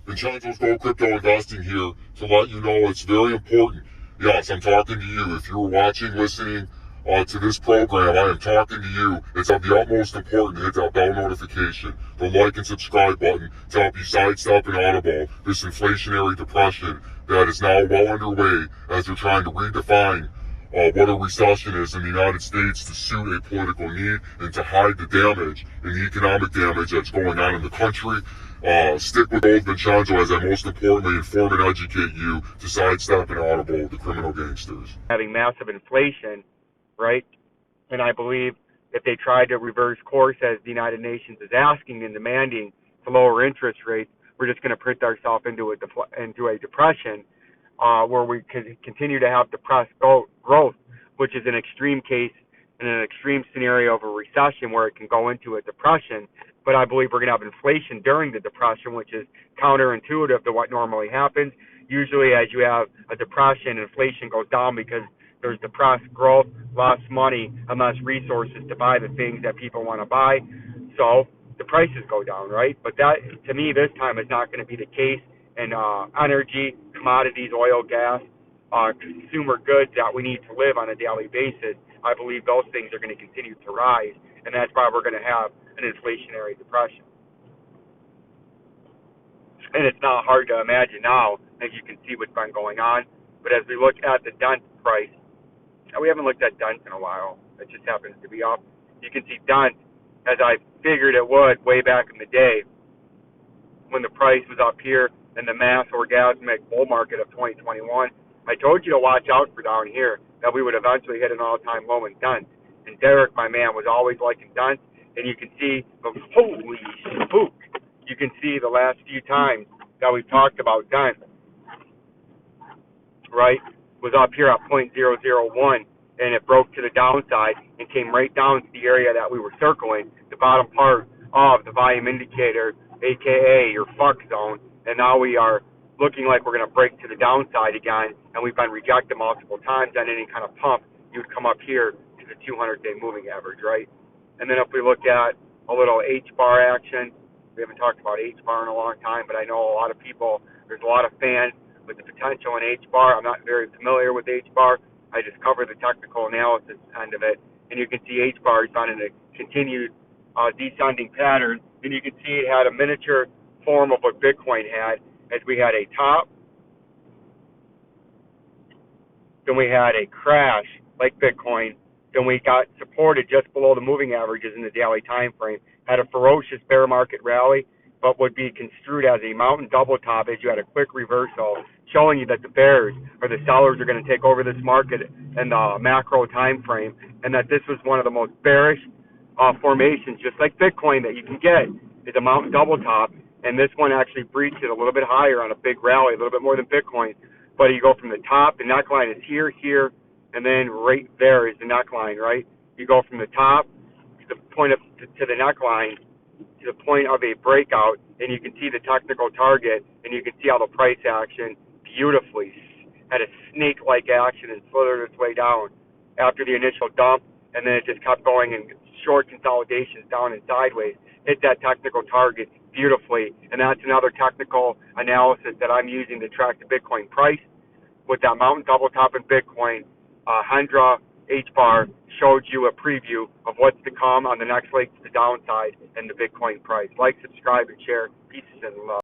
Vincenzo's Gold Crypto Investing here to let you know it's very important. Yes, I'm talking to you. If you're watching, listening to this program, I am talking to you. It's of the utmost importance to hit that bell notification, the like and subscribe button to help you sidestep and audible this inflationary depression that is now well underway as they're trying to redefine what a recession is in the United States to suit a political need and to hide the damage and the economic damage that's going on in the country. Stick with old Vincenzo as I most importantly inform and educate you to sidestep and audible the criminal gangsters. Having massive inflation, right? And I believe if they tried to reverse course as the United Nations is asking and demanding to lower interest rates, we're just going to print ourselves into a depression where we can continue to have depressed growth, which is an extreme case in an extreme scenario of a recession where it can go into a depression. But I believe we're going to have inflation during the depression, which is counterintuitive to what normally happens. Usually as you have a depression, inflation goes down because there's depressed growth, less money, and less resources to buy the things that people want to buy. So the prices go down, right? But that, to me, this time is not going to be the case in energy, commodities, oil, gas, consumer goods that we need to live on a daily basis. I believe those things are going to continue to rise, and that's why we're going to have an inflationary depression. And it's not hard to imagine now, as you can see what's been going on. But as we look at the dent price, we haven't looked at dent in a while. It just happens to be up. You can see dent, as I figured it would way back in the day, when the price was up here in the mass orgasmic bull market of 2021. I told you to watch out for down here, that we would eventually hit an all-time low in dent. And Derek, my man, was always liking dent. And you can see, holy spook, you can see the last few times that we've talked about dent, right, was up here at 0.001, and it broke to the downside and came right down to the area that we were circling, the bottom part of the volume indicator, aka your fuck zone. And now we are looking like we're going to break to the downside again, and we've been rejected multiple times on any kind of pump. You would come up here to the 200-day moving average, right? And then if we look at a little HBAR action, we haven't talked about HBAR in a long time, but I know a lot of people, there's a lot of fans with the potential in HBAR. I'm not very familiar with HBAR. I just cover the technical analysis end of it. And you can see HBAR is on in a continued descending pattern. And you can see it had a miniature form of what Bitcoin had, as we had a top, then we had a crash like Bitcoin, then we got supported just below the moving averages in the daily time frame, had a ferocious bear market rally, but would be construed as a mountain double top as you had a quick reversal, showing you that the bears or the sellers are going to take over this market in the macro time frame, and that this was one of the most bearish formations, just like Bitcoin, that you can get, is a mountain double top. And this one actually breached it a little bit higher on a big rally, a little bit more than Bitcoin. But you go from the top, the neckline is here, and then right there is the neckline, right? You go from the top to the point of to the neckline to the point of a breakout, and you can see the technical target, and you can see how the price action beautifully had a snake-like action and slithered its way down after the initial dump, and then it just kept going in short consolidations down and sideways, hit that technical target beautifully. And that's another technical analysis that I'm using to track the Bitcoin price. With that mountain double top in Bitcoin, Hendra HBAR showed you a preview of what's to come on the next leg to the downside in the Bitcoin price. Like, subscribe, and share. Peace and love.